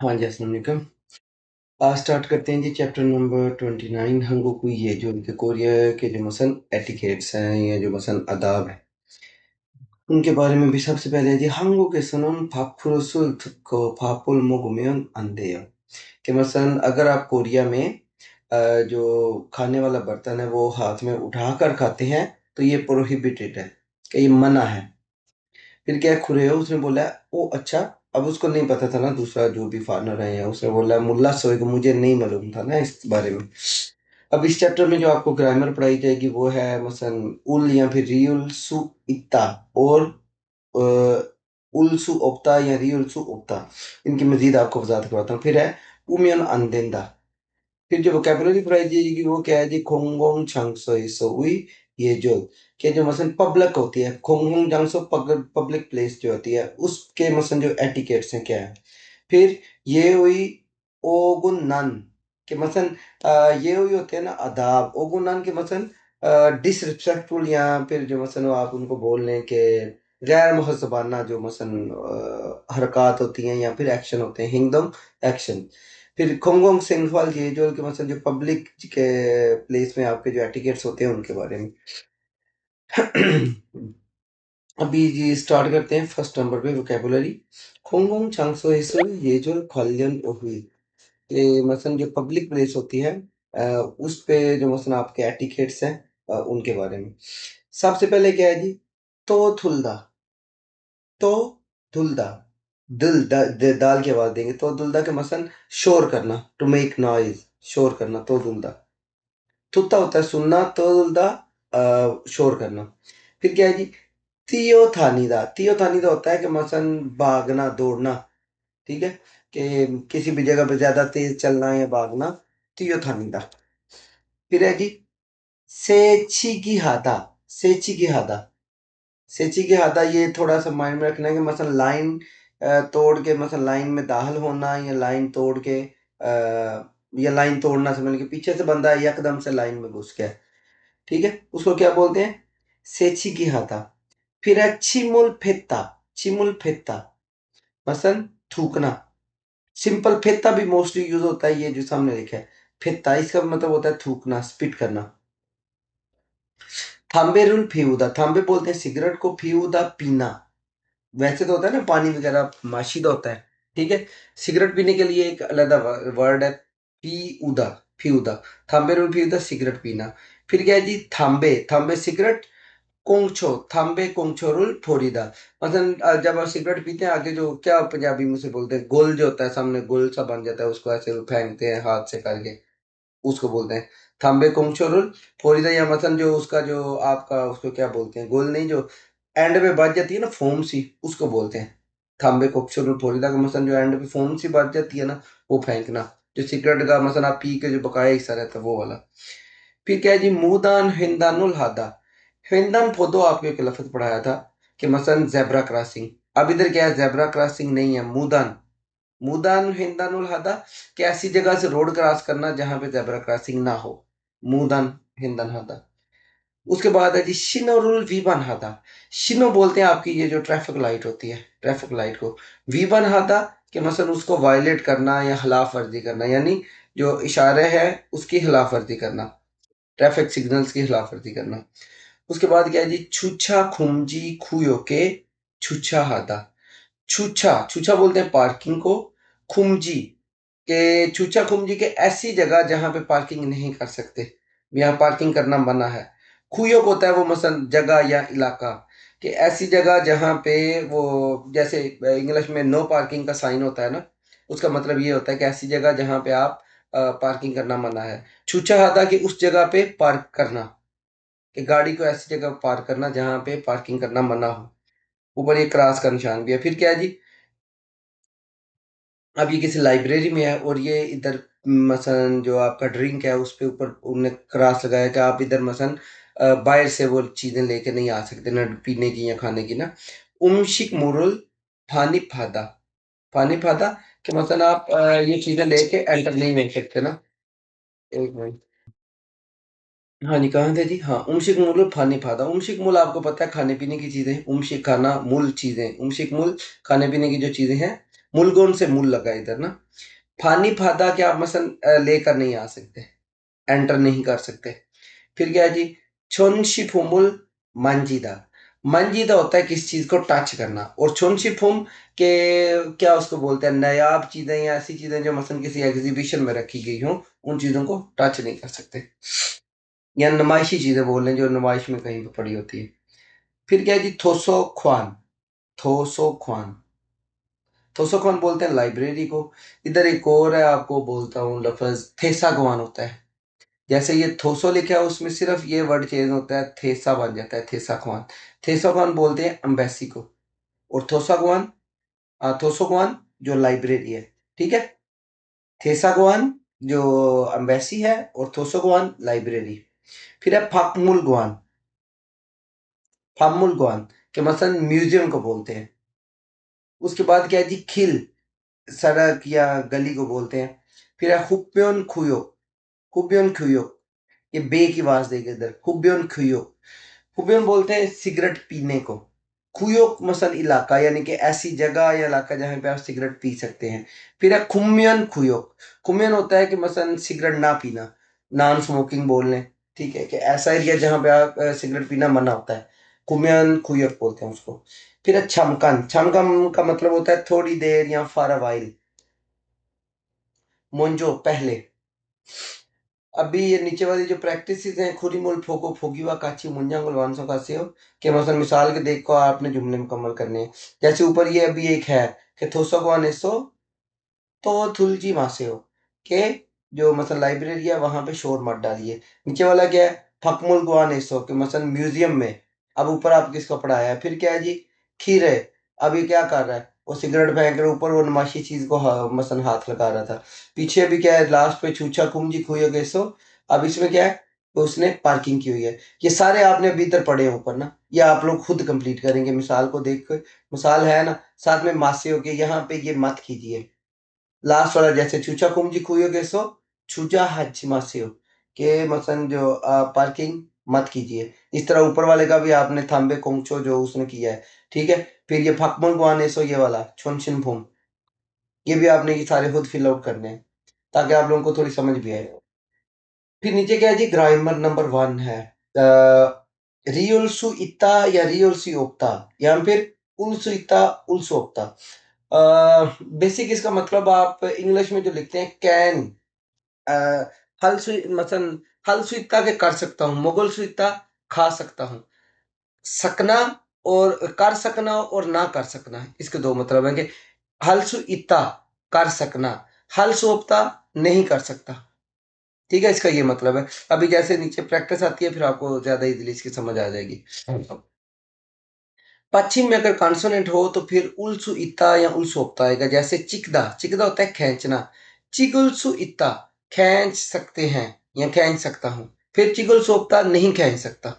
हाँ जी, अस्सलाम वालेकुम। आज स्टार्ट करते हैं जी चैप्टर नंबर 29 हंगोकू ये जो उनके कोरिया के जो मसलन एटिकेट्स हैं या जो मसलन आदाब हैं, उनके बारे में भी सबसे पहले है जी 한국에서는 밥그릇을 듣고 밥을 먹으면 안 돼요। कि मसलन अगर आप कोरिया में जो खाने वाला बर्तन है वो हाथ में उठाकर खाते हैं, तो ये प्रोहिबिटेड है, कि ये मना है। फिर क्या खुरेओ उसने बोला ओ अच्छा। अब उसको नहीं पता था ना, दूसरा जो भी फार्नर है या उसने बोला मुल्ला सोएग, मुझे नहीं मालूम था ना इस बारे में। अब इस चैप्टर में जो आपको ग्रामर पढ़ाई जाएगी वो है मसलन उल या फिर रियुल सु इत्ता और उल सु ओप्ता या रियुल सु ओप्ता। इनकी मजीद आपको वजाहत करवाता हूँ। फिर है उमियन अंदेंदा। फिर जो वोकेबुलरी पढ़ाई जाएगी वो क्या है जी खोंगोंग छांगसोई सोई ये जो कि जो मसलन पब्लिक होती है, खोंगोंग जांगसो पब्लिक प्लेस जो होती है उसके मसलन जो एटिकेट्स हैं क्या है। फिर ये हुई ओगुन नन के मसलन ये हुई होते हैं ना आदाब। ओगुन नन के मसलन डिसरिस्पेक्टफुल या फिर जो मसलन आप उनको बोल लें कि गैर मुहज़्ज़बाना जो मसलन हरकत होती हैं या फिर एक्शन होते हैं, हिंगदम एक्शन। फिर खोंगोंग सेंगफाल ये जो कि मतलब जो पब्लिक के प्लेस में आपके जो एटिकेट्स होते हैं उनके बारे में। अभी जी स्टार्ट करते हैं फर्स्ट नंबर पे वोकेबुलरी। खोंगोंग चांगसो हिसो ये जो क्वालियन हुई ये मसलन जो पब्लिक प्लेस होती है उस पे जो मसलन आपके एटिकेट्स हैं उनके बारे में। सबसे पहले क्या है जी तो थुल्दा। तो धुलदा दाल की आवाज देंगे तो धुलदा के मसलन शोर करना, टू मेक नॉइज, शोर करना तो धुलदा। थुत्ता होता है सुनना, तो धुलदा शोर करना। फिर क्या है जी तियोथानीदा। तियोथानीदा होता है कि मसलन भागना दौड़ना, ठीक है, कि किसी भी जगह पे ज्यादा तेज चलना या भागना, तियोथानीदा। फिर है जी सेचिगिहादा। सेचिगिहादा। सेची के हाथा ये थोड़ा सा माइंड में रखना है कि मसलन लाइन तोड़ के मसलन लाइन में दाखिल होना या लाइन तोड़ के या लाइन तोड़ना समझ के पीछे से बंदा यकदम से लाइन में घुस गया, ठीक है, उसको क्या बोलते हैं सेची की हाथा। फिर है चिमुल फेत्ता। चिमुल फेत्ता मसलन थूकना। सिंपल फेत्ता भी मोस्टली यूज होता है, ये जो सामने लिखा है फेत्ता, इसका मतलब होता है थूकना, स्पिट करना। थाम्बे रुल फियूदा। थाम्बे बोलते हैं सिगरेट को, फियूदा पीना। वैसे तो होता है ना पानी वगैरह माशीदा होता है, ठीक है। सिगरेट पीने के लिए एक अलग वर्ड है पी उदा, फी उदा। थाम्बे रोल फी उदा सिगरेट पीना। फिर क्या है जी थाम्बे। थाम्बे सिगरेट कोंगछो। थाम्बे कोंगछो रोल फोरीदा। मतलब जब आप सिगरेट पीते हैं आगे जो क्या पंजाबी में से बोलते हैं गोल जो होता है सामने गोल सा बन जाता है उसको ऐसे फेंकते हैं हाथ से करके, उसको बोलते हैं थाम्बे कोंगचोरुल फोरिदा। या मतलब जो उसका जो आपका उसको क्या बोलते हैं गोल नहीं, जो एंड पे बच जाती है ना फोम सी, उसको बोलते हैं थाम्बे कोंगचोरुल फोरिदा का। मतलब जो एंड पे फोम सी बच जाती है ना वो फेंकना, जो सिगरेट का मतलब आप पी के जो बकाया हिस्सा रहता है वो वाला। फिर क्या है जी मुदान हिंदानुल हादा। हिंदान फोदो आपको एक लफ्ज पढ़ाया था कि मसलन जेब्रा क्रॉसिंग। अब इधर क्या है जेब्रा क्रॉसिंग नहीं है, मुदान। मुदान हिंदानुल हादा कि ऐसी जगह से रोड क्रॉस करना जहां पे जेब्रा क्रॉसिंग ना हो, मुदान हिंदन हादा। उसके बाद है जी शिनोरुल वीबन हादा। शिनो बोलते हैं आपकी ये जो ट्रैफिक लाइट होती है, ट्रैफिक लाइट को वीबन हादा कि मतलब उसको वायलेट करना या खिलाफ वर्जी करना, यानी जो इशारे है उसकी खिलाफ वर्जी करना, ट्रैफिक सिग्नल्स की खिलाफ वर्जी करना। उसके बाद क्या है जी छुछा खुमजी खुयो के छुछा हादा। छूछा, छूछा बोलते हैं पार्किंग को। खुमजी के छूछा खुमजी के ऐसी जगह जहां पे पार्किंग नहीं कर सकते, यहाँ पार्किंग करना मना है। खुयोग होता है वो मसलन जगह या इलाका, कि ऐसी जगह जहां पे वो जैसे इंग्लिश में नो पार्किंग का साइन होता है ना, उसका मतलब ये होता है कि ऐसी जगह जहां पे आप पार्किंग करना मना है। छूछा हादा कि उस जगह पे पार्क करना, कि गाड़ी को ऐसी जगह पार्क करना जहां पे पार्किंग करना मना हो। ऊपर ये क्रॉस का निशान भी है। फिर क्या है जी अब ये किसी लाइब्रेरी में है और ये इधर मसलन जो आपका ड्रिंक है उस पे ऊपर उन्होंने क्रॉस लगाया कि आप इधर मसलन बाहर से वो चीज़ें लेके नहीं आ सकते ना, पीने की या खाने की ना। उमशिक मुरुल फानी फादा। फानी फादा कि मसलन आप ये चीज़ें लेके एंटर नहीं कर सकते ना। एक मिनट। हाँ जी, कहाँ थे जी? हाँ, उमशिक मुल फानी फादा। उमशिक मूल आपको पता है खाने पीने की चीज़ें, उमशिक खाना, मूल चीज़ें, उमशिक मूल खाने पीने की जो चीज़ें हैं मुलगोन से मूल लगा इधर ना। फानी फादा क्या आप मसन लेकर नहीं आ सकते, एंटर नहीं कर सकते। फिर क्या है जी, छोनशिफुमुल मंजीदा। मंजीदा होता है किस चीज को टच करना, और छोनशिफुम के क्या उसको बोलते हैं, नायाब चीजें या ऐसी चीजें जो मसलन किसी एग्जीबिशन में रखी गई हो, उन चीजों को टच नहीं कर सकते, या नुमाइशी चीजें बोल रहे हैं जो नुमाइश में कहीं पर पड़ी होती है। फिर क्या है जी, थोसो ख्वान। थोसो ख्वान, थोसो ख्वान बोलते हैं लाइब्रेरी को। इधर एक और है, आपको बोलता हूँ लफज थेसा ख्वान होता है। जैसे ये थोसो लिखा है उसमें सिर्फ ये वर्ड चेंज होता है, थेसा बन जाता है थेसा ख्वान। थेसा ख्वान बोलते हैं अम्बेसी को, और थोसा ख्वान, थोसो ख्वान जो लाइब्रेरी है, ठीक है। थेसा ख्वान जो अम्बेसी है, और थोसो ख्वान लाइब्रेरी। फिर है फाकमुल ख्वान। फामुल ख्वान के मसलन म्यूजियम को बोलते हैं। उसके बाद क्या है जी, खिल, सड़क या गली को बोलते हैं। फिर है हुप्योन खुयो। हुप्योन खुयो, ये बे की आवाज देगा इधर, हुब्योन खुयो। हुब्योन बोलते हैं सिगरेट पीने को। खुयो मसल इलाका, यानी कि ऐसी जगह या इलाका जहाँ पे आप सिगरेट पी सकते हैं। फिर है खुम्यन खुयो। खुम्यन होता है कि मसलन सिगरेट ना पीना, नॉन स्मोकिंग बोल लें, ठीक है, कि ऐसा एरिया जहाँ पे आप सिगरेट पीना मना होता है, कुम्यन खुयक बोलते हैं उसको। फिर है छमकन। छमकन का मतलब होता है थोड़ी देर या फॉर अ वाइल। मोंजो पहले। अभी ये नीचे वाली जो प्रैक्टिस हैं, खुरीमुल फोको फोगिवा काची मुंजांगुल वांसो का सेव, के मतलब मिसाल के देख को आपने जुमले मुकम्मल करने हैं। जैसे ऊपर ये अभी एक है कि थोसो को अनेसो तो थुलजी मासे हो, के जो मतलब लाइब्रेरी है वहां पे शोर मत डालिए। नीचे वाला क्या है, फकमुल को अनेसो के मतलब म्यूजियम में। अब ऊपर आप किसको पढ़ाया है, फिर क्या है जी, खीरे। अभी क्या कर रहा है, वो सिगरेट फेंक रहे ऊपर, वो नमाशी चीज को मसन हाथ लगा रहा था। पीछे अभी क्या है, लास्ट पे छूछा कुमजी खुयो गेसो। अब इसमें क्या है, तो उसने पार्किंग की हुई है। ये सारे आपने अभी इधर पढ़े हैं ऊपर ना, ये आप लोग खुद कंप्लीट करेंगे मिसाल को देख कर। मिसाल है ना, साथ में मासे हो के यहाँ पे ये मत कीजिए। लास्ट वाला जैसे छूछा कुमजी खुयो गेसो, छूजा हाचिमासे हो, के मसन जो पार्किंग मत कीजिए। इस तरह ऊपर वाले का भी आपने थाम्बे कोंगचो जो उसने किया है, ठीक है। फिर ये फकमल गुआनेसो ये वाला छोनशिन फुम, ये भी आपने ये सारे खुद फिल आउट करने हैं, ताकि आप लोगों को थोड़ी समझ भी आए। फिर नीचे क्या है जी, ग्रामर नंबर 1 है, रियोल्सु इत्ता या रियोल्सु ओक्ता, या फिर उल्सु इत्ता उल्सु ओक्ता। बेसिक इसका मतलब आप इंग्लिश में जो लिखते हैं कैन, हल सुई मसन, हल सुईता के कर सकता हूँ, मुगल सुईता खा सकता हूँ। सकना और कर सकना और ना कर सकना, इसके दो मतलब है कि हल सुईता कर सकना, हल सोपता नहीं कर सकता, ठीक है, इसका ये मतलब है। अभी जैसे नीचे प्रैक्टिस आती है फिर आपको ज्यादा इजीली इसकी समझ आ जाएगी। पश्चिम में अगर कॉन्सोनेंट हो तो फिर उल्सु इत्ता या उल्सु ओप्ता आएगा। जैसे चिकदा, चिकदा होता है खींचना, चिगुल्सु इत्ता खींच सकते हैं या खींच सकता हूं। फिर चिगुल्सु ओप्ता नहीं खींच सकता।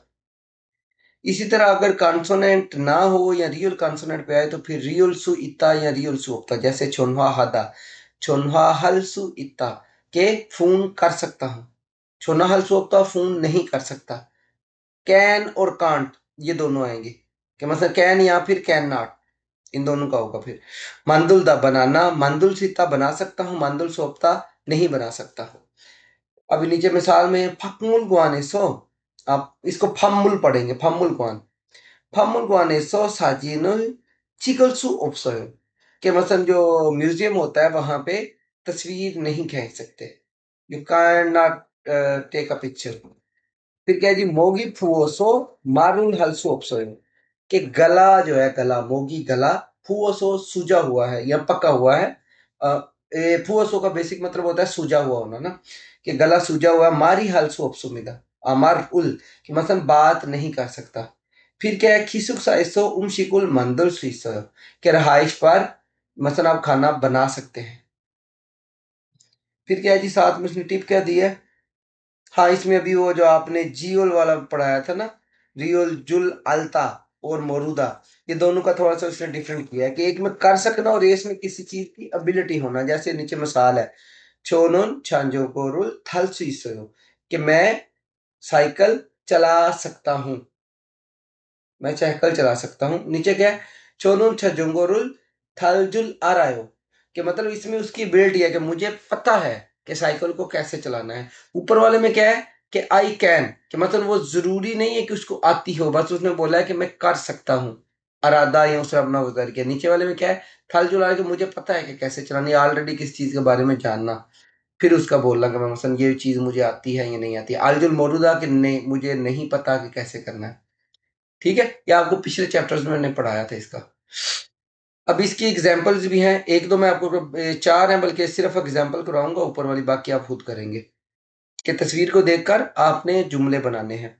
इसी तरह अगर कॉन्सोनेंट ना हो या रियल कॉन्सोनेंट पे आए तो फिर रियलसु इत्ता या रियलसु ओप्ता। जैसे छोन्हा हदा, छोन्हा हलसु इत्ता के फोन कर सकता हूं, छोन्हा हलसु ओप्ता फोन नहीं कर सकता। कैन और कांट, ये दोनों आएंगे कि मतलब कैन या फिर कैन नॉट, इन दोनों का होगा। फिर मंदुल दा बनाना, मंदुल सीता बना सकता हूँ, मंदुल सोपता नहीं बना सकता हूँ। अभी नीचे मिसाल में फकमुल गुआने सो, आप इसको फम्मुल पढ़ेंगे, फम्मुल गुआन, फम्मुल गुआने सो साजिनुल चिकलसु ओप्सोयो, के मतलब जो म्यूजियम होता है वहां पे तस्वीर नहीं खींच सकते, you can not take a picture. फिर क्या है जी, मोगी फुओसो मारुल हल्सो ऑप्सोयो, कि गला जो है, गला मोगी गला, फुओसो सूजा हुआ है या पका हुआ है। फुओसो का बेसिक मतलब होता है सूजा हुआ होना ना, कि गला सूजा हुआ है। मारी हल्सो ऑप्सोमिदा, अमार उल, कि मतलब बात नहीं कर सकता। फिर क्या है, खिसुक साइसो शिकुल मंदुल सुइसो, कि रहाइश पर मतलब आप खाना बना सकते हैं। फिर क्या है जी, साथ में उसने टिप क्या दी है, हाँ इसमें अभी वो जो आपने जियोल वाला पढ़ाया था ना, रियोल जुल अल्ता और मोरूदा, ये दोनों का थोड़ा सा उसने डिफरेंट किया है कि एक में कर सकना और एक में किसी चीज की एबिलिटी होना। जैसे नीचे मिसाल है, छोनोन छांजो कोरुल थल सुइसो, कि मैं साइकिल चला सकता हूँ, मैं साइकिल चला सकता हूँ। नीचे क्या है, छोनोन छजुंगोरुल थल जुल आरायो, कि मतलब इसमें उसकी एबिलिटी है कि मुझे पता है कि साइकिल को कैसे चलाना है। ऊपर वाले में क्या है कि आई कैन, कि मतलब वो ज़रूरी नहीं है कि उसको आती हो, बस उसने बोला है कि मैं कर सकता हूँ। इरादा या उसने अपना वो कर किया। नीचे वाले में क्या है, थल जुड़ा के मुझे पता है कि कैसे चलानी है, ऑलरेडी किस चीज़ के बारे में जानना। फिर उसका बोलना कि मैं मसलन ये चीज़ मुझे आती है या नहीं आती है। आलजुल मौजूदा कि नहीं मुझे नहीं पता कि कैसे करना है। ठीक है? ये आपको पिछले चैप्टर्स में मैंने पढ़ाया था इसका। अब इसकी एग्जांपल्स भी हैं, 1-2 मैं आपको 4 हैं बल्कि सिर्फ एग्जांपल कराऊँगा, ऊपर वाली बाकी आप खुद करेंगे। कि तस्वीर को देखकर आपने जुमले बनाने हैं।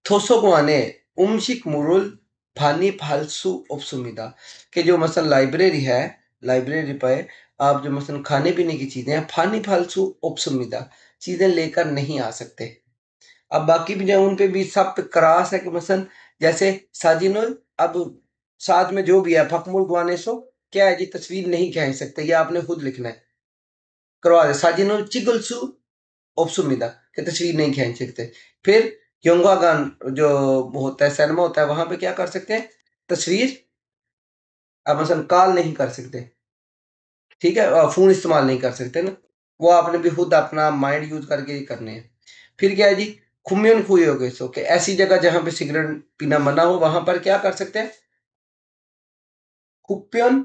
토속관에 음식물을 पानी फालसू उपसुमिदा, कि जो मसलन लाइब्रेरी है, लाइब्रेरी पे आप जो मसलन खाने पीने की चीजें हैं, फानी फालसू उपसुमिदा, चीजें लेकर नहीं आ सकते। अब बाकी भी जो उन पे भी सब पे क्रास है कि मसलन जैसे साजिनुल, अब साथ में जो भी है फकमुल गुआने सो क्या है जी, तस्वीर नहीं कह सकते, ये आपने खुद लिखना है। करवा दे साजिनुल चिगुलसू उपसुमिदा, कि तस्वीर नहीं खींच सकते। फिर योंगागान जो होता है, सिनेमा होता है, वहां पे क्या कर सकते हैं, तस्वीर आप मसलन कॉल नहीं कर सकते। ठीक है, फोन इस्तेमाल नहीं कर सकते ना, वो आपने भी खुद अपना माइंड यूज करके ही करने हैं। फिर क्या है जी, खुम्यन खुई हो गए सो, कि ऐसी जगह जहां पे सिगरेट पीना मना हो वहां पर क्या कर सकते हैं, कुप्यन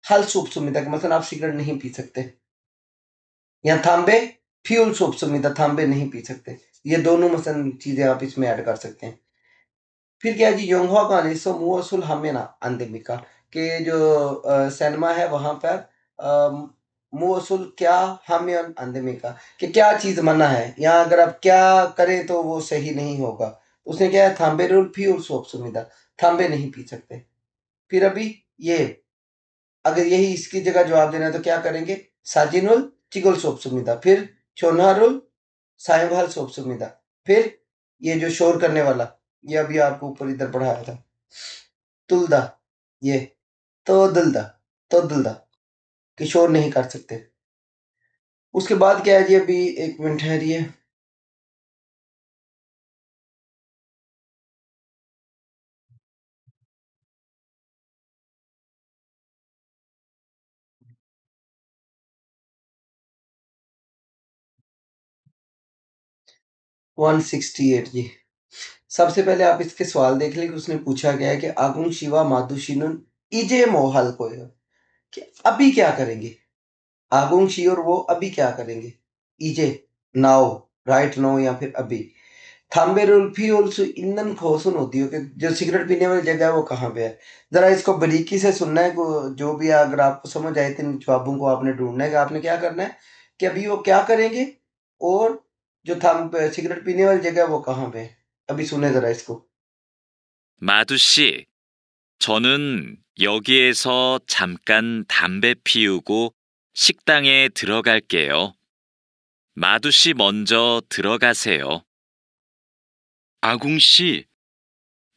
हल सूप सुमिता, कि मतलब आप सिगरेट नहीं पी सकते। या थाम्बे फ्यूल सूप सुमिता, थाम्बे नहीं पी सकते। ये दोनों मसलन चीजें आप इसमें ऐड कर सकते हैं। फिर क्या है जी, योंगहua का अनिसो मुओसुल हमेना अंदमिका, के जो सिनेमा है वहां पर मुओसुल क्या हमेन अंदमिका, कि क्या चीज मना है, या अगर आप क्या करें तो वो सही नहीं होगा। तो उसने क्या है, थाम्बे रुल फ्यूल सोप सुमिदा, थाम्बे नहीं पी सकते। फिर अभी ये, अगर यही इसकी जगह जवाब देना है तो क्या करेंगे, साजिनुल चिगुल सोप सुमिदा, फिर छोनारुल साहिवाल सोप सुमिदा, फिर ये जो शोर करने वाला, ये अभी आपको ऊपर इधर पढ़ाया था, तुलदा, ये तो दुलदा, तो दुलदा, कि शोर नहीं कर सकते। उसके बाद क्या है जी, अभी एक मिनट ठहरिए। 168 जी। सबसे पहले आप इसके सवाल देख लें कि उसने पूछा गया है कि आगुन शिवा मादुशिनुन इजे मोहल को, कि अभी क्या करेंगे, आगुन शी और वो अभी क्या करेंगे, इजे नाउ, राइट नाउ या फिर अभी। थाम्बेरुल्फी ऑल्सो ईंधन खोसन होती है, कि जो सिगरेट पीने वाली जगह है वो कहाँ पे है। जरा इसको बारीकी से सुनना है, जो भी है, अगर आपको समझ आए तो इन जवाबों को आपने ढूंढना है कि आपने क्या करना है, कि अभी वो क्या करेंगे, और जो थम सिगरेट पीने वाली जगह है वो कहाँ पे है। अभी सुने जरा इसको। 마두 씨, 저는 여기에서 잠깐 담배 피우고 식당에 들어갈게요. 마두 씨 먼저 들어가세요. 아궁 씨,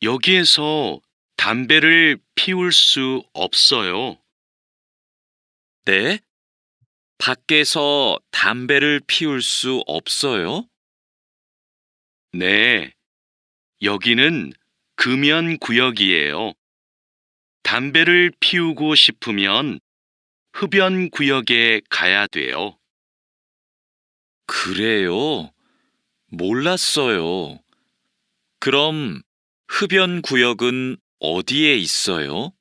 여기에서 담배를 피울 수 없어요. 네? 밖에서 담배를 피울 수 없어요? 네, 여기는 금연 구역이에요. 담배를 피우고 싶으면 흡연 구역에 가야 돼요. 그래요? 몰랐어요. 그럼 흡연 구역은 어디에 있어요?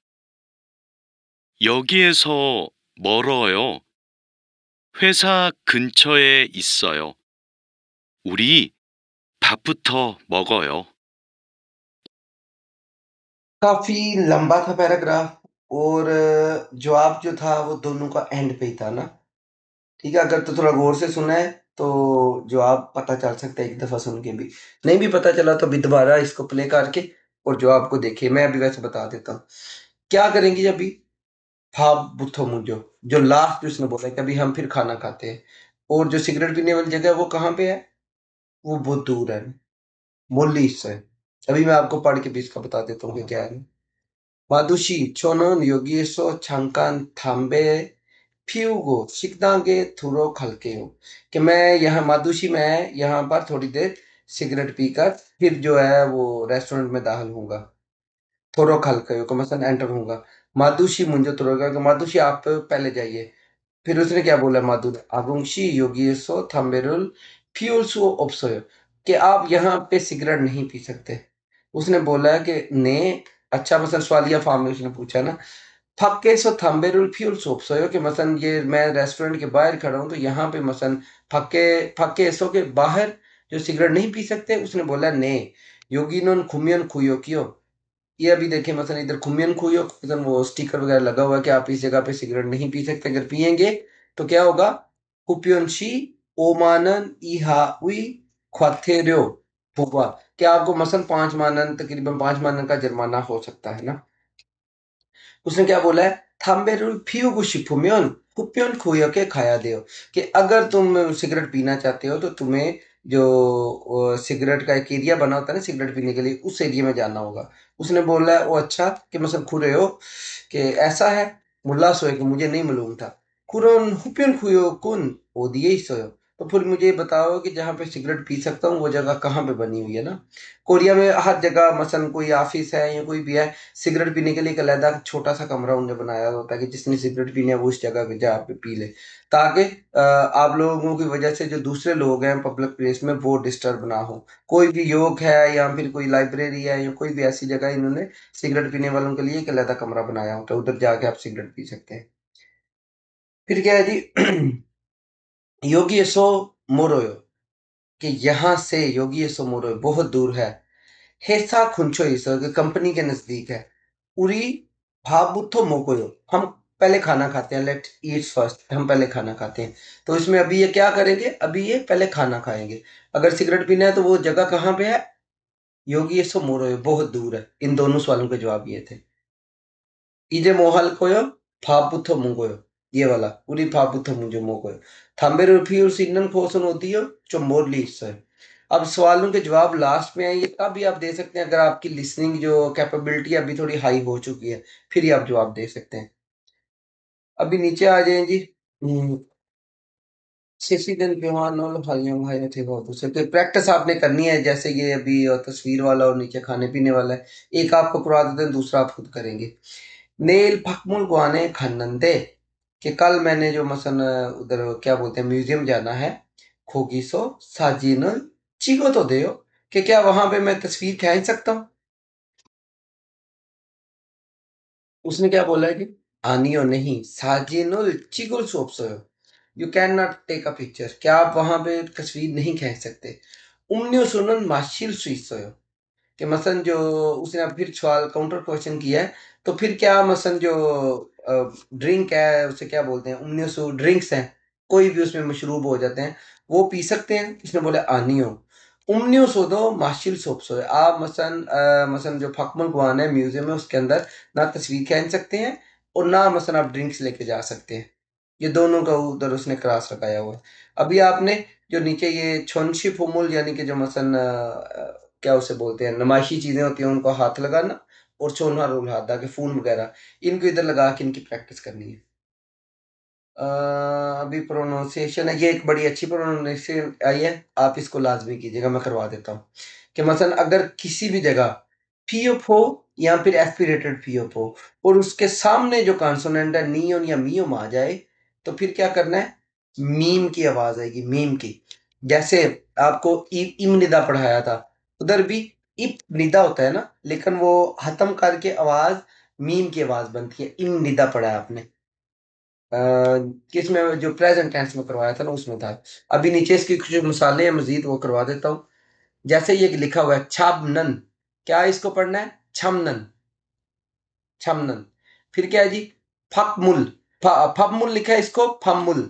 여기에서 멀어요. 회사 근처에 있어요. 우리 밥부터 먹어요. काफी लंबा था पैराग्राफ, और जवाब जो था वो दोनों का एंड पे ही था ना। ठीक है, अगर तो थोड़ा गौर से सुना है तो जवाब पता चल सकता है एक दफा सुन के भी। नहीं भी पता चला तो भी दोबारा इसको प्ले करके और जवाब को देखिए। मैं अभी वैसे बता देता हूँ क्या करेंगे जब भी। भाव बुथो मुझो, जो लास्ट जो उसने बोला है कि अभी हम फिर खाना खाते हैं, और जो सिगरेट पीने वाली जगह है वो कहाँ पे है, वो बहुत दूर है, मोली से। अभी मैं आपको पढ़ के भी इसका बता देता हूँ कि क्या है। 마두시, 저는 여기에서 잠깐 담배 피우고 식당에 들어갈게요। कि मैं यहाँ मादुशी में यहाँ पर थोड़ी देर सिगरेट पीकर फिर जो है वो रेस्टोरेंट में दाखिल होऊंगा। थोरो खल का मसलन एंटर होऊंगा। मादुशी मुंजो तुरोगा कि मादुशी आप पहले जाइए। फिर उसने क्या बोला माधु ने, आगुंशी योगीसो थम्बेरुल फ्यूल्सो ओप्सोयो, कि आप यहाँ पे सिगरेट नहीं पी सकते। उसने बोला कि ने, अच्छा मसलन सवालिया फॉर्म में उसने पूछा ना, फक्के सो थम्बेरुल फ्यूल्सो ओप्सोयो, कि मसलन ये मैं रेस्टोरेंट के बाहर खड़ा हूँ तो यहाँ पे मसलन फक्के फक्के सो के बाहर जो सिगरेट नहीं पी सकते। उसने बोला ने, योगिनोन खुमियन खुयो कियो, ये अभी देखिए मसलन इधर खुमियन खुयो मसलन वो स्टिकर वगैरह लगा हुआ है कि आप इस जगह पे सिगरेट नहीं पी सकते, अगर पिएंगे तो क्या होगा, कुपियनशी ओमानन इहाउई ख्वाथेर्यो हुआ, कि आपको मसलन 5 मानन, तकरीबन 5 मानन का जुर्माना हो सकता है ना। उसने क्या बोला है, थाम्बेरुल फियुगु शिफुमियन हुपियन खुयोके खाया देओ, कि अगर तुम सिगरेट पीना चाहते हो तो तुम्हें जो सिगरेट का एक एरिया बना होता है ना सिगरेट पीने के लिए, उस एरिया में जाना होगा। उसने बोला है वो अच्छा कि मसल खुरे हो कि ऐसा है, मुल्ला सोए कि मुझे नहीं मालूम था। कुरन हुपियन खुयो कुन ओ दिए ही सोयो, तो फिर मुझे बताओ कि जहाँ पे सिगरेट पी सकता हूँ वो जगह कहाँ पे बनी हुई है ना। कोरिया में हर जगह मसलन कोई ऑफिस है या कोई भी है, सिगरेट पीने के लिए एक अलग छोटा सा कमरा उन्होंने बनाया होता है कि जिसने सिगरेट पीनी है वो उस जगह पे जहाँ पे पी ले, ताकि आप लोगों की वजह से जो दूसरे लोग हैं पब्लिक प्लेस में वो डिस्टर्ब ना हो। कोई भी योग है या फिर कोई लाइब्रेरी है या कोई भी ऐसी जगह इन्होंने सिगरेट पीने वालों के लिए एक अलग कमरा बनाया होता है, उधर जाके आप सिगरेट पी सकते हैं। फिर क्या है जी, योगी सो मोरोयो, कि यहाँ से योगी सो मोरोयो बहुत दूर है। हेसा खुंचो इस कंपनी के नजदीक है। उरी भाबुथो मोकोयो, हम पहले खाना खाते हैं, लेट ईट फर्स्ट, हम पहले खाना खाते हैं। तो इसमें अभी ये क्या करेंगे, अभी ये पहले खाना खाएंगे। अगर सिगरेट पीना है तो वो जगह कहाँ पे है, योगी सो मोरोयो बहुत दूर है। इन दोनों सवालों के जवाब ये थे। इजे मोहल कोयो फाबुथो मुंगोयो, ये वाला उरी फाबुथो मुंजो मोकोयो, थाम्बेरो फिर सिन्नन खोसन होती है जो मोरली इससे। अब सवालों के जवाब लास्ट में है, ये तब भी आप दे सकते हैं अगर आपकी लिसनिंग जो कैपेबिलिटी है अभी थोड़ी हाई हो चुकी है, फिर ही आप जवाब दे सकते हैं। अभी नीचे आ जाए जी। किसी दिन त्योहार और भाइयों भाइयों थे बहुत उसे तो प्रैक्टिस आपने करनी है, जैसे ये अभी तस्वीर वाला और नीचे खाने पीने वाला है। एक आपको करवा देते हैं, दूसरा आप खुद करेंगे। नेल फकमुल गुआने खन्नंदे, कि कल मैंने जो मसन उधर क्या बोलते हैं म्यूजियम जाना है, खोगिसो साजिन चीको तो दे, कि क्या वहां पे मैं तस्वीर खींच सकता हूँ। उसने क्या बोला है कि आनियो नहीं, साजिनुल चिगुल सोप्सो, you can not take a picture, क्या आप वहां पे तस्वीर नहीं खींच सकते। उम्नियो सुनन माशिल सुइसोयो, कि मसलन जो उसने अब फिर सवाल काउंटर क्वेश्चन किया है, तो फिर क्या मसलन जो ड्रिंक है उसे क्या बोलते हैं, उम्नियो ड्रिंक्स हैं, कोई भी उसमें मशरूब हो जाते हैं, वो पी सकते हैं। इसने बोला आनियो, उम्नियो सोदो माशिल सोप्सो, आप मसलन मसलन जो फकमल गुआन है म्यूजियम है उसके अंदर ना तस्वीर खींच सकते हैं और ना मसलन आप ड्रिंक्स लेके जा सकते हैं। ये दोनों का उधर उसने क्रॉस लगाया हुआ है। अभी आपने जो नीचे ये छोनशी फुमुल यानी कि जो मसलन क्या उसे बोलते हैं नुमाइशी चीजें होती हैं उनको हाथ लगाना, और छोनहा रोल हाथ के फूल वगैरह, इनको इधर लगा के इनकी प्रैक्टिस करनी है। अ, अभी प्रोनाउंसिएशन है, ये एक बड़ी अच्छी प्रोनाउंसिएशन आई है, आप इसको लाजमी कीजिएगा, मैं करवा देता हूँ। कि मसलन अगर किसी भी जगह पीएफ हो या फिर एस्पिरेटेड पीएफ हो और उसके सामने जो कॉन्सोनेंट है नियोन या मियोम आ जाए, तो फिर क्या करना है, मीम की आवाज आएगी, मीम की। जैसे आपको इम निदा पढ़ाया था, उधर भी इप निदा होता है ना, लेकिन वो खत्म करके आवाज मीम की आवाज बनती है, इम निदा पढ़ा है आपने। अ, किसमें जो प्रेजेंट टेंस में करवाया था ना उसमें था। अभी नीचे इसकी कुछ मिसालें हैं मजीद, वो करवा देता हूँ। जैसे ये लिखा हुआ है छाबनन, क्या इसको पढ़ना है, छमनन, छमनन। फिर क्या है जी, फकमुल, फबमुल लिखा है, इसको फमुल,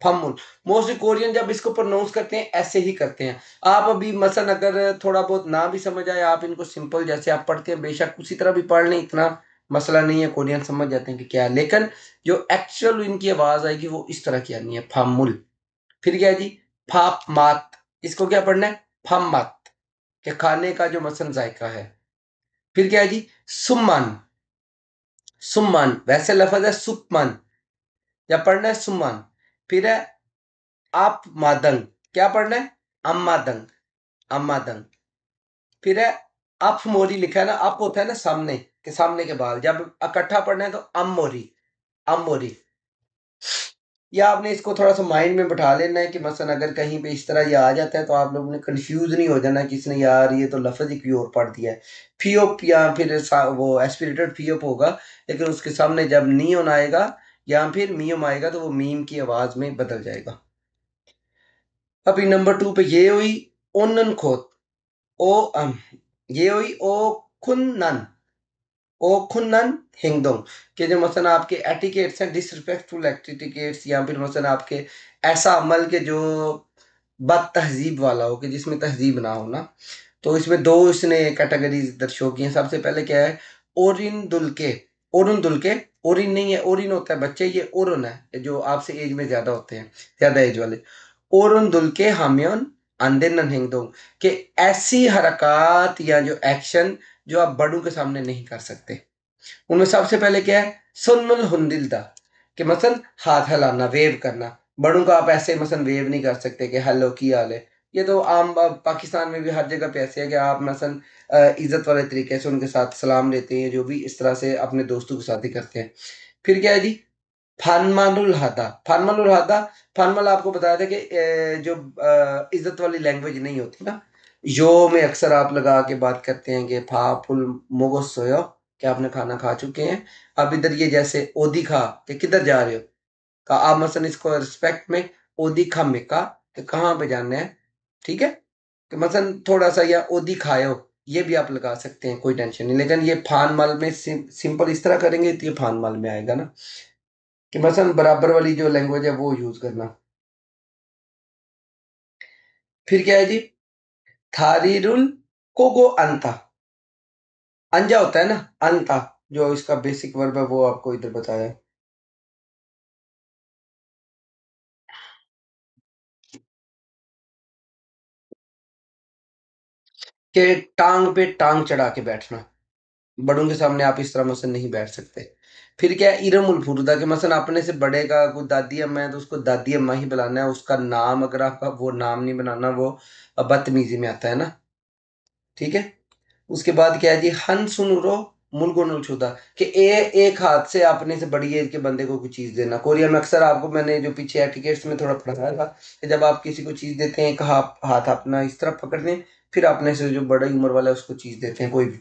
फमुल। मोस्टली कोरियन जब इसको प्रोनाउंस करते हैं ऐसे ही करते हैं। आप अभी मसलन अगर थोड़ा बहुत ना भी समझ आए, आप इनको सिंपल जैसे आप पढ़ते हैं बेशक उसी तरह भी पढ़ लें, इतना मसला नहीं है, कोरियन समझ जाते हैं कि क्या है, लेकिन जो एक्चुअल इनकी आवाज आएगी वो इस तरह की आनी है, फमुल। फिर क्या है जी, फाप मात, इसको क्या पढ़ना है, फम मात, के खाने का जो मसलन जायका है। फिर क्या है जी, सुमन, सुमन वैसे लफज है सुपमन, या पढ़ना है सुमन। फिर है आप मादंग, क्या पढ़ना है, अम्मादंग, अम्मादंग। फिर है अफ मोरी लिखा है ना, अप होता है ना सामने के, सामने के बाल, जब इकट्ठा पढ़ना है तो अम मोरी, अम मोरी। या आपने इसको थोड़ा सा माइंड में बैठा लेना है कि मसलन अगर कहीं पे इस तरह ये आ जाता है तो आप लोगों ने कंफ्यूज नहीं हो जाना कि इसने यार ये तो लफ्ज ही कोई और पढ़ दिया है। फियोप या फिर वो एस्पिरेटेड फियोप होगा, लेकिन उसके सामने जब नियोन आएगा या फिर मियम आएगा तो वो मीम की आवाज में बदल जाएगा। अभी नंबर 2 पे ये हुई ओनन खोत, ओ ये हुई ओ खुन्नन, ओ खुन्नन हिंगदोंग, कि जो मसलन आपके एटिकेट्स हैं, डिसरिस्पेक्टफुल एटिकेट्स, या फिर मसलन आपके ऐसा अमल के जो बद तहजीब वाला हो, कि जिसमें तहजीब ना हो ना। तो इसमें दो इसने कैटेगरीज दर्शो की हैं। सबसे पहले क्या है, ओरिन दुलके, ओरुन दुलके, ओरिन नहीं है, ओरिन होता है बच्चे, ये ओरुन है जो आपसे एज में ज्यादा होते हैं, ज्यादा एज वाले। ओरुन दुलके हाम्योन अंदेन हिंगदोंग, कि ऐसी हरकत या जो एक्शन जो आप बड़ों के सामने नहीं कर सकते। उनमें सबसे पहले क्या है, सुन्नुल हुंदिल्दा, कि मसलन हाथ हिलाना, वेव करना। बड़ों का आप ऐसे मसलन वेव नहीं कर सकते कि हेलो की हाल है। ये तो आम पाकिस्तान में भी हर जगह पे ऐसे है कि आप मसलन इज्जत वाले तरीके से उनके साथ सलाम लेते हैं, जो भी इस तरह से अपने दोस्तों के साथ ही करते हैं। फिर क्या है जी, फानमानुल हादा, फानमानुल हादा, फानमल आपको बताया था कि जो इज्जत वाली लैंग्वेज नहीं होती ना, यो में अक्सर आप लगा के बात करते हैं कि फा फुल मोगोस सोयो, कि आपने खाना खा चुके हैं। अब इधर ये जैसे ओदी खा, कि किधर जा रहे हो, का आप मसलन इसको रिस्पेक्ट में ओदी खा मिका, कि कहाँ पे जाना है, ठीक है। कि मसलन थोड़ा सा या ओदी खायो, ये भी आप लगा सकते हैं, कोई टेंशन नहीं। लेकिन ये फान माल में सिंपल इस तरह करेंगे तो ये फान माल में आएगा ना, कि मसलन बराबर वाली जो लैंग्वेज है वो यूज करना। फिर क्या है जी, थारीरुल कोगो अंता, अंजा होता है ना, अंता, जो इसका बेसिक वर्ब है वो आपको इधर बताया है। कि टांग पे टांग चढ़ा के बैठना, बड़ों के सामने आप इस तरह मसलन नहीं बैठ सकते। फिर क्या है, इरम उल फुरुदा, कि मसलन अपने से बड़े का कोई दादी अम्मा है तो उसको दादी अम्मा ही बुलाना है, उसका नाम अगर आपका वो नाम नहीं बनाना, वो बदतमीजी में आता है ना, ठीक है। उसके बाद क्या है जी, हन सुनुरो मुलगोनुल छुदा, कि एक हाथ से अपने से बड़ी एज के बंदे को कोई चीज देना। कोरिया में अक्सर आपको मैंने जो पीछे एटिकेट्स में थोड़ा पढ़ाया था कि जब आप किसी को चीज देते हैं, एक हाथ अपना इस तरफ पकड़ लें, फिर अपने से जो बड़ी उम्र वाला है उसको चीज देते हैं, कोई भी।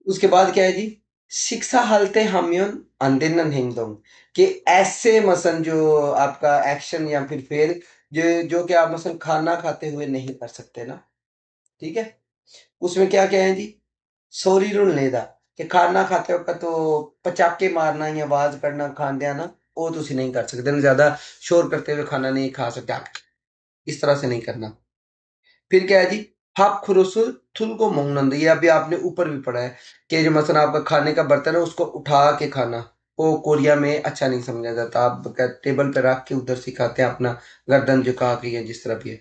उसके बाद क्या है जी, शिक्षा हलते हम्योन अंदिनन हिंगदोंग, कि ऐसे मसन जो आपका एक्शन या फिर फेल, जो कि आप मसन खाना खाते हुए नहीं कर सकते ना, ठीक है। उसमें क्या क्या है जी, सोरीरुल नेदा, कि खाना खाते वक्त तो पचाके मारना या आवाज करना खांदे ना, वो तुसी नहीं कर सकते ना, ज्यादा शोर करते हुए खाना नहीं खा सकते आप, इस तरह से नहीं करना। फिर क्या है जी, हाप खुरुसुल थुल को मोंगनंद, ये अभी आपने ऊपर भी पढ़ा है कि जो मसलन आपका खाने का बर्तन है उसको उठा के खाना, वो कोरिया में अच्छा नहीं समझा जाता। आप टेबल पे रख के उधर से खाते हैं, अपना गर्दन झुका के या जिस तरह भी है।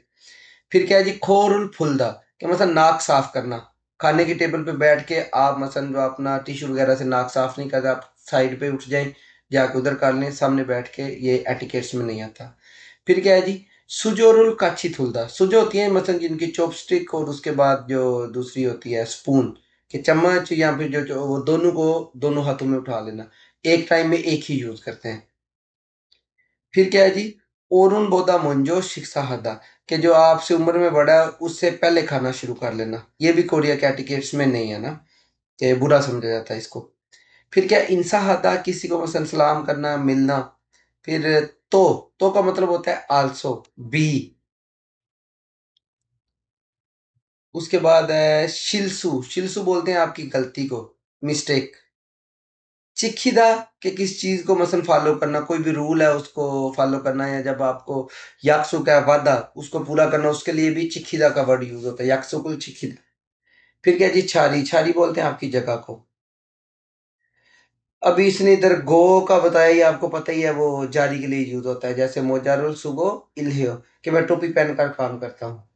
फिर क्या है जी, खोरुल फुलदा, कि मतलब नाक साफ करना। खाने की टेबल पे बैठ के आप मसलन जो अपना टिश्यू वगैरह से नाक साफ नहीं करते, आप साइड पे उठ जाएं, जाके उधर कर लें, सामने बैठ के, ये एटिकेट्स में नहीं आता। फिर क्या है जी, सुजोरुल काची थुलदा, सुजो होती है मसलन जिनकी चॉपस्टिक, और उसके बाद जो दूसरी होती है स्पून, कि चम्मच या फिर जो वो दोनों को दोनों हाथों में उठा लेना, एक टाइम में एक ही यूज करते हैं। फिर क्या है जी, ओरुन बोदा मुंजो शिक्षा हदा, कि जो आपसे उम्र में बड़ा है उससे पहले खाना शुरू कर लेना, ये भी कोरिया कैटिकेट्स में नहीं है ना, कि बुरा समझा जाता है इसको। फिर क्या, इंसा हदा, किसी को मसलन सलाम करना, मिलना। फिर तो का मतलब होता है आल्सो, बी। उसके बाद है शिलसु, शिलसु बोलते हैं आपकी गलती को, मिस्टेक। चिखीदा, कि किस चीज को मसलन फॉलो करना, कोई भी रूल है उसको फॉलो करना, या जब आपको याक्सु का वादा उसको पूरा करना, उसके लिए भी चिखीदा का वर्ड यूज होता है, याक्सु को चिखीदा। फिर क्या जी, छारी, छारी बोलते हैं आपकी जगह को। अभी इसने इधर गो का बताया, ये आपको पता ही है, वो जारी के लिए यूज होता है, जैसे मोजारुल सुगो इल्हियो, कि मैं टोपी पहनकर काम करता हूँ।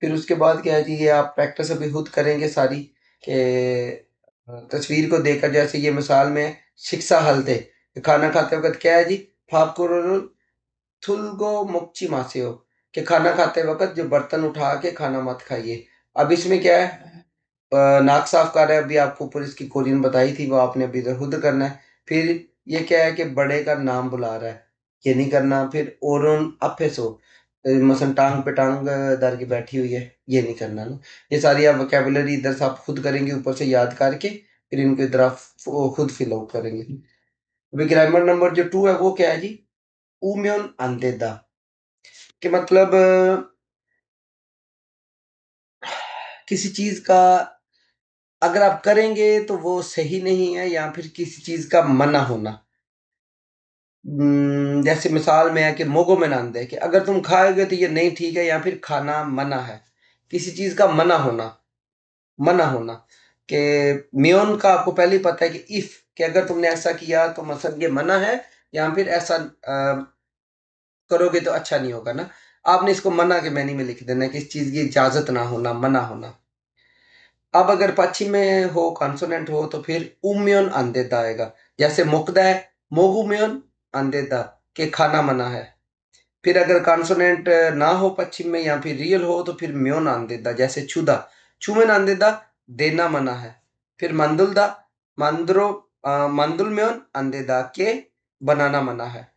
फिर उसके बाद क्या है जी, ये आप प्रैक्टिस अभी खुद करेंगे सारी, कि तस्वीर को देखकर, जैसे ये मिसाल में शिक्षा हलते, खाना खाते वक्त क्या है जी, फाकुरुल थुल्गो मोक्ची मासे हो, कि खाना खाते वक्त जो बर्तन उठा के खाना मत खाइए। अब इसमें क्या है, नाक साफ कर रहा है, अभी आपको ऊपर इसकी कोरियन बताई थी, वो आपने अभी इधर खुद करना है। फिर ये क्या है कि बड़े का नाम बुला रहा है, ये नहीं करना। फिर ओरुन अफेसो, मसलन टांग पे टांग धर के बैठी हुई है, ये नहीं करना ना। ये सारी आप वोकेबुलरी इधर से आप खुद करेंगे, ऊपर से याद करके फिर इनको इधर आप खुद फिल आउट करेंगे। अभी ग्रामर नंबर जो 2 है वो क्या है जी, उम्योन अंधेदा, कि मतलब किसी चीज का अगर आप करेंगे तो वो सही नहीं है, या फिर किसी चीज का मना होना। जैसे मिसाल में है कि मोगो में नांदे है कि अगर तुम खाओगे तो ये नहीं ठीक है, या फिर खाना मना है, किसी चीज का मना होना। मना होना कि म्योन का आपको पहले ही पता है कि इफ, कि अगर तुमने ऐसा किया तो मतलब ये मना है, या फिर ऐसा करोगे तो अच्छा नहीं होगा ना। आपने इसको मना के मैनी में लिख देना है कि इस चीज की इजाजत ना होना, मना होना। अब अगर पश्चिम में हो, कॉन्सोनेंट हो, तो फिर उम्योन अंधेदा आएगा। जैसे मुक्ता है, मोगुम्योन अंधेदा, के खाना मना है। फिर अगर कॉन्सोनेंट ना हो पश्चिम में, या फिर रियल हो, तो फिर म्योन अंधेदा, जैसे छुदा, छुमेन अंधेदा, देना मना है। फिर मंदुलदा, मंद्रो मंदुल म्योन अंधेदा, के बनाना मना है।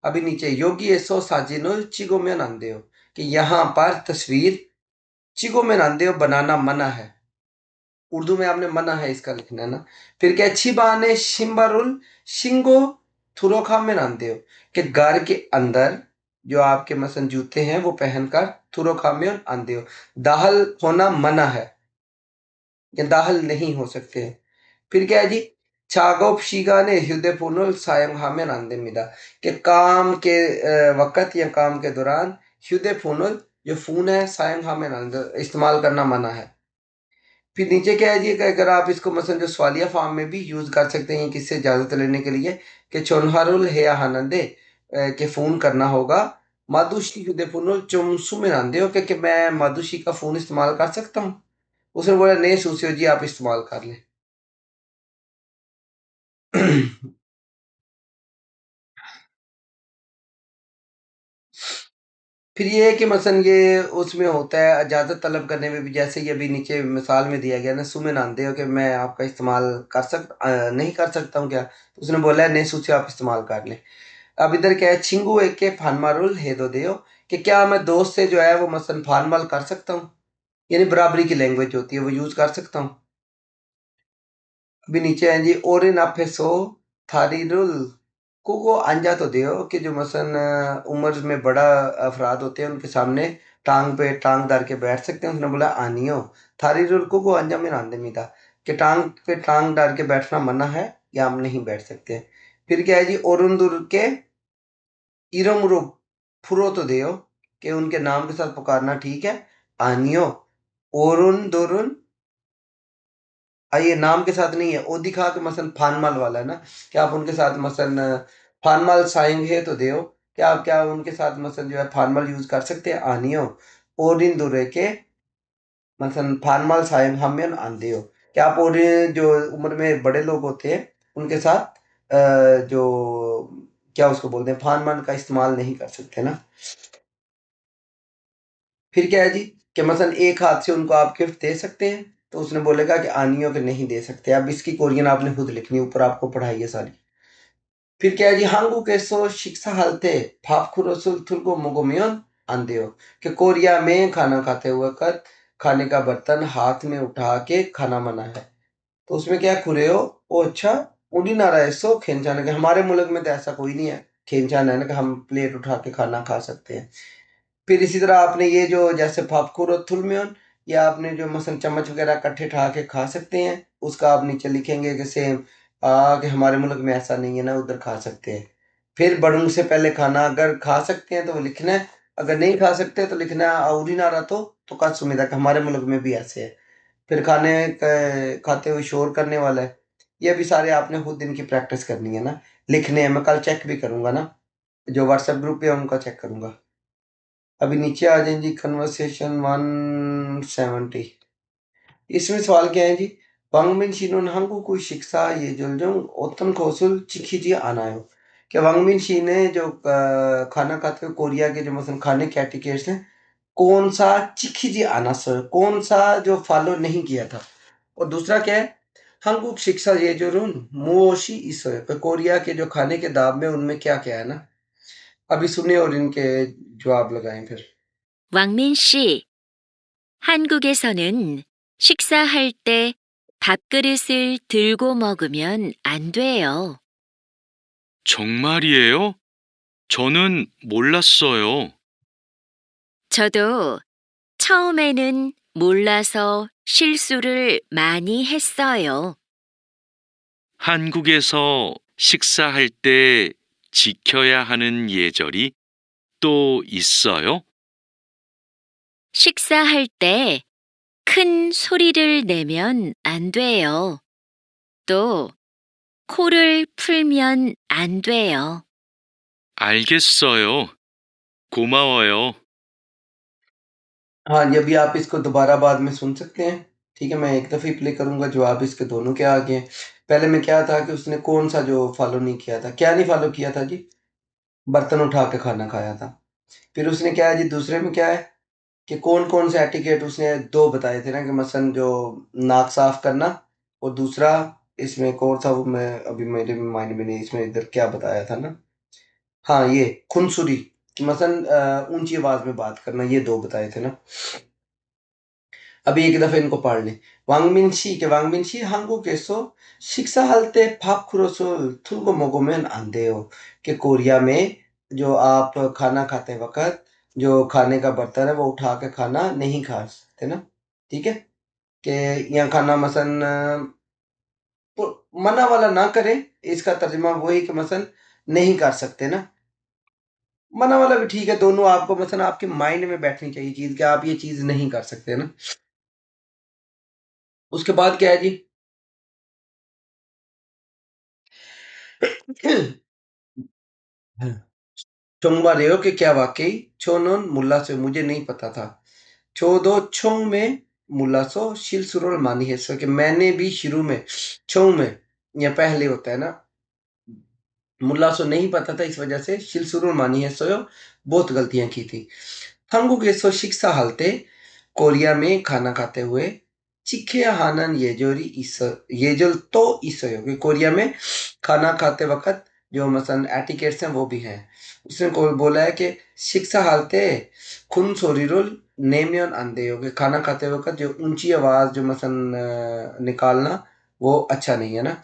अभी नीचे योगी एसो साजिनो चिगो म्योन अंधेयो, कि यहाँ पर तस्वीर चिगो म्योन अंधेयो, बनाना मना है। उर्दू में आपने मना है इसका लिखना है ना। फिर क्या, छिबा ने शिम्बारुल शिंगो थुरोखा में नानते हो, कि घर के अंदर जो आपके मसन जूते हैं वो पहनकर थुरोखा में आंदे हो। दाहल होना मना है, या दाहल नहीं हो सकते हैं। फिर क्या है जी, छागोप शीगा ने हृदय पुनल सायं हामे नांदे मिदा, कि काम के वक्त या काम के दौरान हृदय पुनल, जो फोन है, सायं हामे नांदे इस्तेमाल करना मना है। फिर नीचे क्या है जी, कि अगर आप इसको मसलन जो सवालिया फॉर्म में भी यूज कर सकते हैं किससे इजाजत लेने के लिए, कि चोनहारुल है हनंदे, के फोन करना होगा। मादुशी युद्धपुनुल चुमसु में नांदे हो, कि मैं मादुशी का फोन इस्तेमाल कर सकता हूँ। उसने बोला नहीं सूसियो जी, आप इस्तेमाल कर लें। फिर ये है कि मसलन ये उसमें होता है इजाज़त तलब करने में भी, जैसे ये अभी नीचे मिसाल में दिया गया ना, सुमे नांदे हो, कि मैं आपका इस्तेमाल नहीं कर सकता हूँ क्या, तो उसने बोला है नहीं सूचे आप इस्तेमाल कर लें। अब इधर क्या है, छिंगू एक के फानमारुल हेदो देओ, कि क्या मैं दोस्त से जो है वो मसलन फानमाल कर सकता हूँ, यानी बराबरी की लैंग्वेज होती है वो यूज कर सकता हूँ। अभी नीचे है जी, ओरिन अफेसो थारीरुल को अंजा तो दियो, कि जो मसलन उम्र में बड़ा अफराद होते हैं उनके सामने टांग पे टांग डाल के बैठ सकते हैं। उसने बोला आनियो थारीरुल को अंजा में नांदे मिता, कि टांग पे टांग डाल के बैठना मना है, या हम नहीं बैठ सकते। फिर क्या है जी, ओरुंदुर के इरमुरु फुरो तो देओ, कि उनके नाम के साथ पुकारना ठीक है। आनियो ओरुन दोरुन, ये नाम के साथ नहीं है, ओ दिखा के मसलन फानमाल वाला है ना, कि आप उनके साथ मसलन फानमाल साएंगे तो देओ, क्या आप क्या उनके साथ मसलन जो है फानमाल यूज कर सकते हैं। आनियो ओरिन दुरे के मसलन फानमाल सायंग हमें आंदे हो, क्या आप और जो उम्र में बड़े लोग होते हैं उनके साथ जो क्या उसको बोलते हैं फानमाल का इस्तेमाल नहीं कर सकते ना। फिर क्या है जी, कि मसलन एक हाथ से उनको आप गिफ्ट दे सकते हैं, तो उसने बोलेगा कि आनियों के नहीं दे सकते। अब इसकी कोरियन आपने खुद लिखनी है, ऊपर आपको पढ़ाई है सारी। फिर क्या है जी, हांगू केसो शिक्षा हालते फाफकुरोसुल थुल्को मोगोमियन आंदे हो, कि कोरिया में खाना खाते हुए कर खाने का बर्तन हाथ में उठा के खाना मना है। तो उसमें क्या है, खुरे हो ओ अच्छा उड़ी ना रहे सो खेनचान के, हमारे मुल्क में तो ऐसा कोई नहीं है खेनचान है ना, कि हम प्लेट उठा के खाना खा सकते हैं। फिर इसी तरह आपने ये जो जैसे फाफकुर और थुलमियन, या आपने जो मसलन चम्मच वगैरह इकट्ठे उठा के खा सकते हैं, उसका आप नीचे लिखेंगे कि सेम कि हमारे मुल्क में ऐसा नहीं है ना, उधर खा सकते हैं। फिर बड़ों से पहले खाना अगर खा सकते हैं तो वो लिखना है, अगर नहीं खा सकते तो लिखना है आउरी ना रहा तो कद सुमिदा, कि हमारे मुल्क में भी ऐसे है। फिर खाते हुए शोर करने वाला है। ये भी सारे आपने खुद दिन की प्रैक्टिस करनी है ना, लिखने हैं। मैं कल चेक भी करूंगा ना, जो व्हाट्सएप ग्रुप पे है उनका चेक करूंगा। अभी नीचे आ जाए जी, कन्वर्सेशन 170। इसमें सवाल क्या है जी, वांगमिन शीनोन 한국 शिक्षा ये जोलजोंग ओतन खोसुल चिखीजी आनायो, कि वांगमिन शी ने जो खाना खाते हुए कोरिया के जो मसलन खाने के एटिकेट्स हैं कौन-सा 지키지 않았어요. कौन-सा जो फॉलो नहीं किया था। और दूसरा क्या है? 한국 식사 예절은 무엇이 있어요? तो कोरिया के जो खाने के दाव में उनमें क्या-क्या है ना? अभी सुनिए और इनके जवाब लगाएँ फिर। 왕민 씨, 한국에서는 식사할 때 밥그릇을 들고 먹으면 안 돼요. 정말이에요? 저는 몰랐어요. 저도 처음에는 몰라서 실수를 많이 했어요. 한국에서 식사할 때 지켜야 하는 예절이 또 있어요? 식사할 때 큰 소리를 내면 안 돼요. 또 코를 풀면 안 돼요. 알겠어요. 고마워요. हाँ, ये भी आप इसको दोबारा बाद में सुन सकते हैं। ठीक है, मैं एक दफ़े ही प्ले करूँगा, जवाब इसके दोनों के आ गए हैं। पहले में क्या था कि उसने कौन-सा जो फ़ॉलो नहीं किया था, क्या नहीं फ़ॉलो किया था जी? बर्तन उठा के खाना खाया था। फिर उसने क्या है जी, दूसरे में क्या है कि कौन-कौन से एटिकेट उसने 2 बताए थे ना कि मसलन जो नाक साफ़ करना और दूसरा इसमें कौन-सा वो मैं अभी मेरे माइंड में नहीं इसमें इधर क्या बताया था ना? हाँ, ये खुनसुरी कि मसलन ऊँची आवाज़ में बात करना, ये 2 बताए थे ना। अभी एक दफ़े इनको पढ़ लें। 왕민씨 한국에서 식사할 때 밥그릇을 들고 먹으면 안 돼요। कि कोरिया में जो आप खाना खाते वक़्त जो खाने का बर्तन है वो उठा के खाना नहीं खा सकते ना, ठीक है? कि यहाँ खाना मसलन तो मना वाला ना करें, इसका तर्जुमा वही कि मसलन नहीं कर सकते ना। मना वाला भी ठीक है, दोनों आपको मसलन आपके माइंड में बैठनी चाहिए चीज़ कि आप ये चीज़ नहीं कर सकते ना। उसके बाद क्या है जी? चोंगबारेयो कि क्या वाक़ई? छोनोन मुल्लासो मुझे नहीं पता था। चोदो छोंग में मुल्लासो शिलसुरोल मानी है सो कि मैंने भी शुरू में छोंग में या पहले होता है ना मुल्लासो नहीं पता था इस वजह से शिलसुरोल मानी है सोयो बहुत गलतियां की थी। 한국에서 식사할 때 कोरिया में खाना खाते हुए चिखे हानन येजोरी येजल तो 있어요 कि कोरिया में खाना खाते वक्त जो मसलन एटिकेट्स हैं वो भी हैं। उसने को बोला है कि शिक्षा हालते खुन सोरिरुल नेमियन अंधे कि खाना खाते वक्त जो ऊंची आवाज जो मसलन निकालना वो अच्छा नहीं है ना।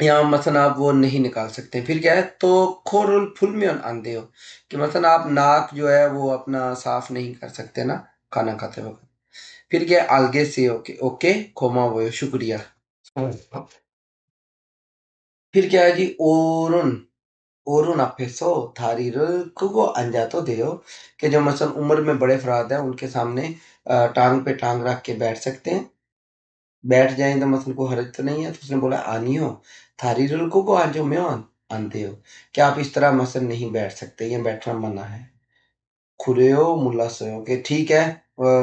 या मसलन आप वो नहीं निकाल सकते। फिर क्या है तो खोरुल फुलमियन अंधे हो कि मसलन आप नाक जो है वो अपना साफ नहीं कर सकते ना खाना खाते वक्त। फिर क्या है अलगे से ओके ओके खोमा वो शुक्रिया। फिर क्या है जी ओरुन 앞에서 다리를 끄고 앉아도 돼요 कि जो मसलन उम्र में बड़े अफराद हैं उनके सामने टांग पे टांग रख के बैठ सकते हैं। बैठ जाएं तो मसलन कोई हरज तो नहीं है। तो उसने बोला आनियो थारीरुल को आजो म्योन आनते हो क्या आप इस तरह मसलन नहीं बैठ सकते, ये बैठना मना है। खुरेओ मुल्ला सोयो कि ठीक है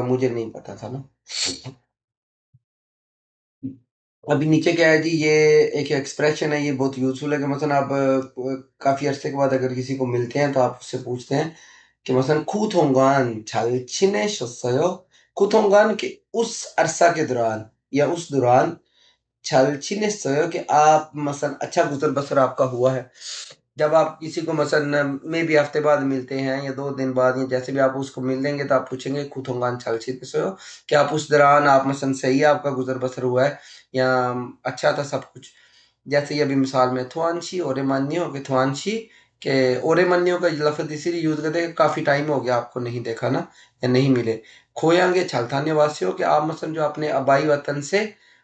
मुझे नहीं पता था ना। अभी नीचे क्या है जी, ये एक एक्सप्रेशन है, ये बहुत यूज़फुल है कि मसलन आप काफ़ी अरसे के बाद अगर किसी को मिलते हैं तो आप उससे पूछते हैं कि मसलन खुथोंगान 잘 지내셨어요? खुथोंगान कि उस अरसा के दौरान या उस दौरान 잘 지냈어요 कि आप मसलन अच्छा गुज़र-बसर आपका हुआ है। जब आप किसी को मसलन मेबी हफ़्ते बाद मिलते हैं या 2 दिन बाद या जैसे भी आप उसको मिल लेंगे तो आप पूछेंगे खुथोंगान 잘 지냈어요? कि आप उस दौरान आप मसलन सही है आपका गुज़र-बसर हुआ है या अच्छा था सब कुछ। जैसे ये अभी मिसाल में थुआंशी ओरेमान्यो कि थुआंशी के ओरेमान्यो का लफ़्ज़ इसीलिए यूज़ करते हैं काफ़ी टाइम हो गया आपको नहीं देखा ना या नहीं मिले। खोयांगे छलथाने वासियों कि आप मसलन जो अपने आबाई वतन से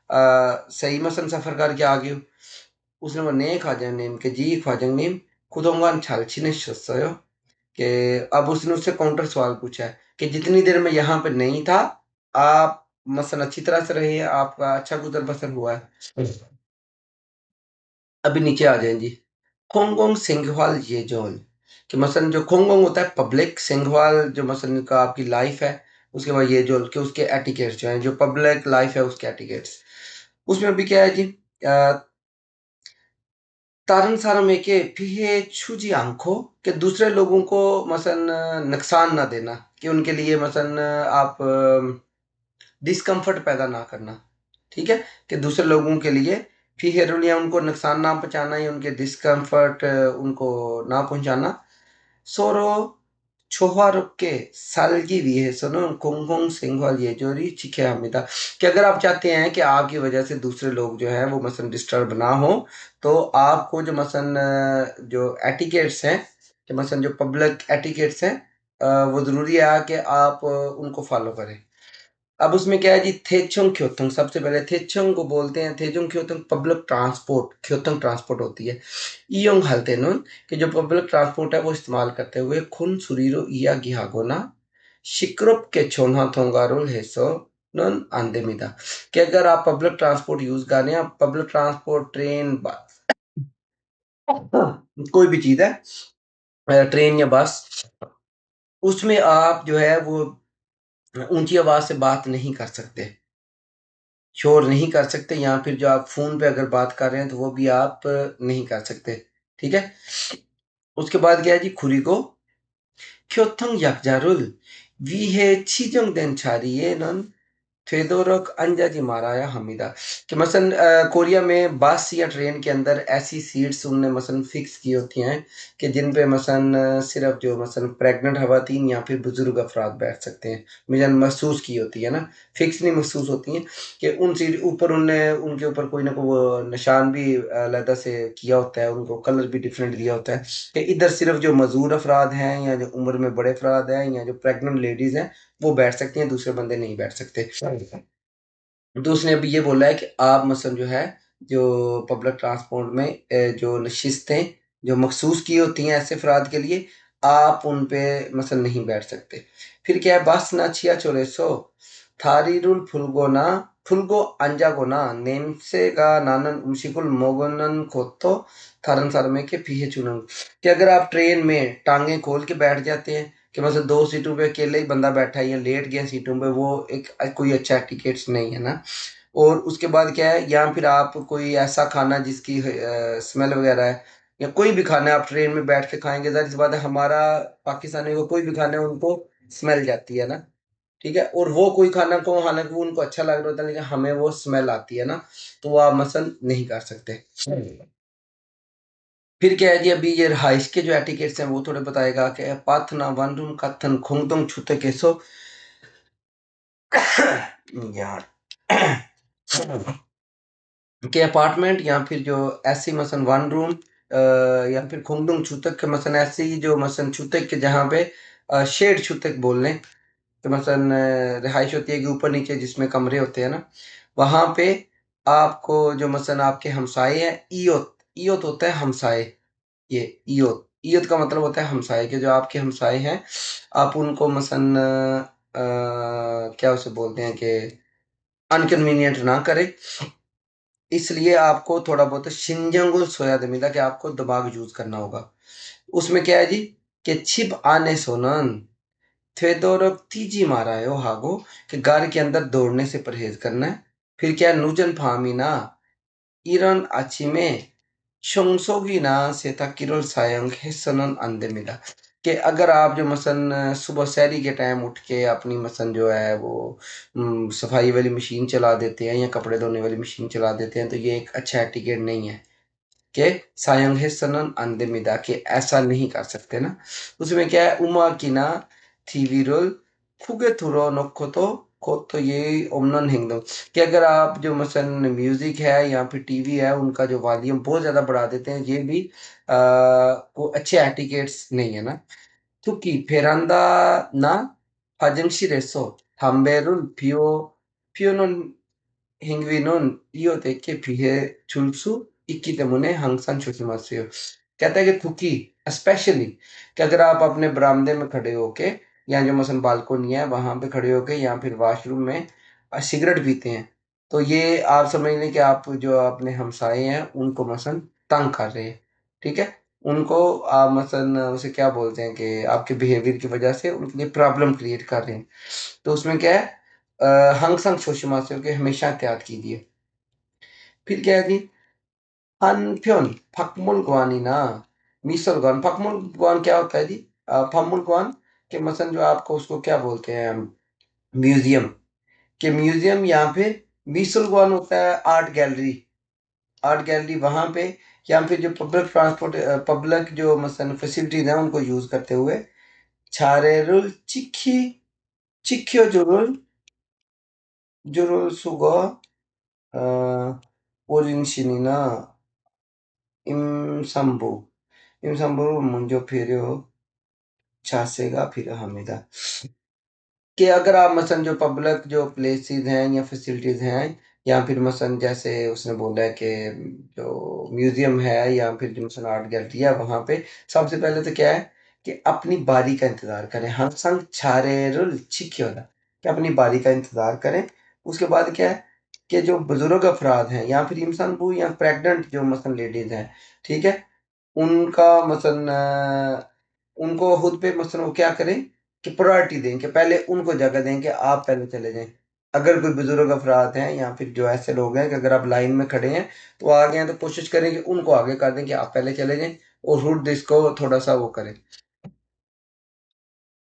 सही मसलन सफ़र करके आ गए हो। उसने बोला 네 과장님 कि जी ख्वाजंगनीम 그동안 잘 지내셨어요? कि अब उसने उससे काउंटर सवाल पूछा है कि जितनी देर मैं यहाँ पे नहीं था, आप मसलन अच्छी तरह से रहे हैं, आपका अच्छा गुज़र-बसर हुआ है। अभी नीचे आ जाएँ जी। 콩공 생활 예절 कि मसलन जो 콩공 होता है पब्लिक, 생활 जो मसलन का आपकी लाइफ़ है, उसके बाद येजल कि उसके एटिकेट्स जो हैं, जो पब्लिक लाइफ़ है उसके एटिकेट्स। उसमें अभी क्या है जी 다른 사람에게 피해 주지 않고 कि दूसरे लोगों को मसलन नुकसान ना देना कि उनके लिए मसलन आप डिस्कम्फर्ट पैदा ना करना, ठीक है? कि दूसरे लोगों के लिए फिर या उनको नुकसान ना पहुँचाना या उनके डिस्कम्फर्ट उनको ना पहुँचाना। 서로 조화롭게 살기 위해서는 공공생활 예절이 지켜야 합니다। कि अगर आप चाहते हैं कि आपकी वजह से दूसरे लोग जो हैं वो मसलन डिस्टर्ब ना हो, तो आपको जो मसलन जो एटिकेट्स हैं, कि मसलन जो पब्लिक एटिकेट्स हैं वो ज़रूरी है कि आप उनको फॉलो करें। अब उसमें क्या है जी थेचुंग ख्योतुंग सबसे पहले थेचुंग को बोलते हैं थेचुंग ख्योतुंग पब्लिक ट्रांसपोर्ट ख्योतुंग ट्रांसपोर्ट होती है इयोंग हल्तेनुन कि जो पब्लिक ट्रांसपोर्ट है वो इस्तेमाल करते हुए खुन सुरीरो इया गिहागोना शिक्रुप के छोना थोंगारुल हेसो नन आंदेमिदा कि अगर आप पब्लिक ट्रांसपोर्ट यूज कर रहे हैं पब्लिक ट्रांसपोर्ट ट्रेन बस कोई भी चीज है ट्रेन या बस उसमें आप जो है वो ऊंची आवाज से बात नहीं कर सकते शोर नहीं कर सकते या फिर जो आप फ़ोन पे अगर बात कर रहे हैं तो वो भी आप नहीं कर सकते, ठीक है? उसके बाद क्या है जी खुरि고 교통 약자를 위해 지정된 자리에는 되도록 앉지 말아야 합니다। कि मसलन कोरिया में बस या ट्रेन के अंदर ऐसी सीट्स उनने मसलन फिक्स की होती हैं कि जिन पे मसलन सिर्फ जो मसलन प्रेग्नेंट खवातीन या फिर बुजुर्ग अफराद बैठ सकते हैं मिजन महसूस की होती है ना फिक्स नहीं महसूस होती हैं कि उन सीट ऊपर उनने उनके ऊपर कोई ना कोई वो निशान भी अलहदा से किया होता है उनको कलर भी डिफरेंट दिया होता है कि इधर सिर्फ जो मजदूर अफराद हैं या जो उम्र में बड़े अफराद हैं या जो प्रेग्नेंट लेडीज हैं वो बैठ सकती हैं दूसरे बंदे नहीं बैठ सकते तो उसने अभी ये बोला है कि आप मसलन जो है जो पब्लिक ट्रांसपोर्ट में जो नशिस्तें जो मखसूस की होती हैं ऐसे अफराद के लिए आप उन पे मसलन नहीं बैठ सकते फिर क्या है बस ना छिया चोरेसो थारीरुल फुलगोना फुलगो अंजागोना नेमसेगा नानन उमशिकुल मोगनन खोतो थारन सारमे के पीछे चुनन कि अगर आप ट्रेन में टांगे खोल के बैठ जाते हैं कि मतलब 2 सीटों पे अकेले ही बंदा बैठा है या लेट गया सीटों पे वो एक कोई अच्छा टिकट्स नहीं है ना। और उसके बाद क्या है या फिर आप कोई ऐसा खाना जिसकी स्मेल वगैरह है या कोई भी खाना आप ट्रेन में बैठ के खाएँगे ज़ाहिर-सी बात है हमारा पाकिस्तानियों को कोई भी खाना है उनको स्मेल जाती है ना, ठीक है? और वो कोई खाना को हालाँकि वो उनको अच्छा लग रहा होता है लेकिन हमें वो स्मेल आती है ना, तो वो आप मसलन नहीं कर सकते। फिर क्या है जी अभी ये रिहाइश के जो एटिकेट्स हैं वो थोड़े बताएगा कि पाथना वनरूम कथन खुंगदुंग छुते केसो यार के अपार्टमेंट या फिर जो ऐसी मसलन वन रूम या फिर खुंगदुंग छुतक के मसलन ऐसी ही जो मसलन छुतक के जहाँ पे शेड छुतक बोल लें तो मसलन रिहाइश होती है कि ऊपर नीचे जिसमें कमरे होते हैं ना वहाँ पे आपको जो मसलन आपके हमसाए हैं ईयत ईयत होता है हमसाए ये ईयत ईयत का मतलब होता है हमसाए के जो आपके हमसाए हैं आप उनको मसलन क्या उसे बोलते हैं कि अनकन्वीनियंट ना करें इसलिए आपको थोड़ा बहुत 신경을 써야 됩니다 कि आपको दिमाग यूज़ करना होगा। उसमें क्या है जी कि 집 안에서는 되도록 뛰지 말아요 하고 कि घर के अंदर दौड़ने से परहेज करना है। फिर क्या है 누전 밤이나 이른 아침에 청소기나 세탁기를 사용해서는 안 됩니다। कि अगर आप जो मसलन सुबह सहरी के टाइम उठ के अपनी मसलन जो है वो सफाई वाली मशीन चला देते हैं या कपड़े धोने वाली मशीन चला देते हैं तो ये एक अच्छा एटिकेट नहीं है कि सायंग अंदमिदा कि ऐसा नहीं कर सकते ना उसमें क्या है उमा की ना थीविरुल खुगे थुरो नोखो तो ये ओमनन हिंगदम कि अगर आप जो मसलन म्यूजिक है या फिर टीवी है उनका जो वॉल्यूम बहुत ज़्यादा बढ़ा देते हैं ये भी को अच्छे एटिकेट्स नहीं है ना 특히 베란다나 화장실에서 담배를 피우는 행위는 이웃에게 피해 줄 수 있기 때문에 항상 조심하세요। कहता है कि थुकी स्पेशली कि अगर आप अपने बरामदे में खड़े होके या जो मसलन बालकोनी है वहां पे खड़े होके या फिर वॉशरूम में सिगरेट पीते हैं तो ये आप समझ लें कि आप जो अपने हमसाए हैं उनको मसलन तंग कर रहे हैं ठीक है उनको आप मसलन उसे क्या बोलते हैं कि आपके बिहेवियर की वजह से उनके लिए प्रॉब्लम क्रिएट कर रहे हैं तो उसमें क्या है हंग संग सोशमास के हमेशा एहतियात कीजिए फिर क्या है जी 한편 박물관이나 미술관, 박물관 क्या होता है जी? 박물관 के मसलन जो आपको उसको क्या बोलते हैं, म्यूजियम के म्यूजियम, या फिर मिसलगॉन होता है आर्ट गैलरी, आर्ट गैलरी वहां पे, या फिर जो पब्लिक ट्रांसपोर्ट पब्लिक जो मसलन फैसिलिटीज हैं उनको यूज करते हुए 차례를 지켜주는 줄을 서고 오rin신이나 임산부, 임산부를 먼저 배려 자세가 필요합니다. कि अगर आप मसलन जो पब्लिक जो प्लेसेस हैं या फैसिलिटीज़ हैं, या फिर मसलन जैसे उसने बोला है कि जो म्यूज़ियम है या फिर जो मसलन आर्ट गैलरी है, वहाँ पे सबसे पहले तो क्या है कि अपनी बारी का इंतज़ार करें। 항상 차례를 지켜라, कि अपनी बारी का इंतज़ार करें। उसके बाद क्या है कि जो बुज़ुर्ग अफ़राद हैं या फिर इंसान या प्रेग्नेंट जो मसलन लेडीज़ हैं, ठीक है? उनका मसलन उनको खुद पे मसलन वो क्या करें कि प्रायोरिटी दें, कि पहले उनको जगह दें कि आप पहले चले जाएँ। अगर कोई बुज़ुर्ग अफ़राद हैं या फिर जो ऐसे लोग हैं कि अगर आप लाइन में खड़े हैं, तो आगे हैं तो कोशिश करें कि उनको आगे कर दें कि आप पहले चले जाएँ, और खुद इसको थोड़ा-सा वो करें।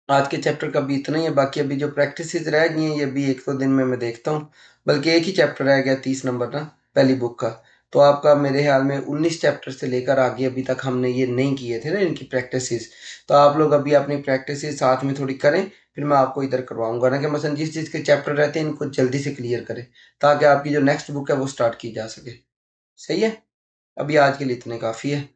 आज के चैप्टर का भी इतना ही है, बाकी अभी जो प्रैक्टिसेज़ रह गई हैं, ये भी 1-2 दिन में मैं देखता हूँ। बल्कि एक ही चैप्टर रह गया 30 नंबर ना, पहली बुक का। तो आपका मेरे ख़्याल में 19 चैप्टर से लेकर आगे अभी तक हमने ये नहीं किए थे ना इनकी प्रैक्टिसेज़। तो आप लोग अभी अपनी प्रैक्टिसेज़ साथ में थोड़ी करें, फिर मैं आपको इधर करवाऊँगा ना कि मसलन जिस चीज़ के चैप्टर रहते हैं इनको जल्दी से क्लियर करें, ताकि आपकी जो नेक्स्ट बुक है वो स्टार्ट की जा सके। सही है? अभी आज के लिए इतना काफ़ी है।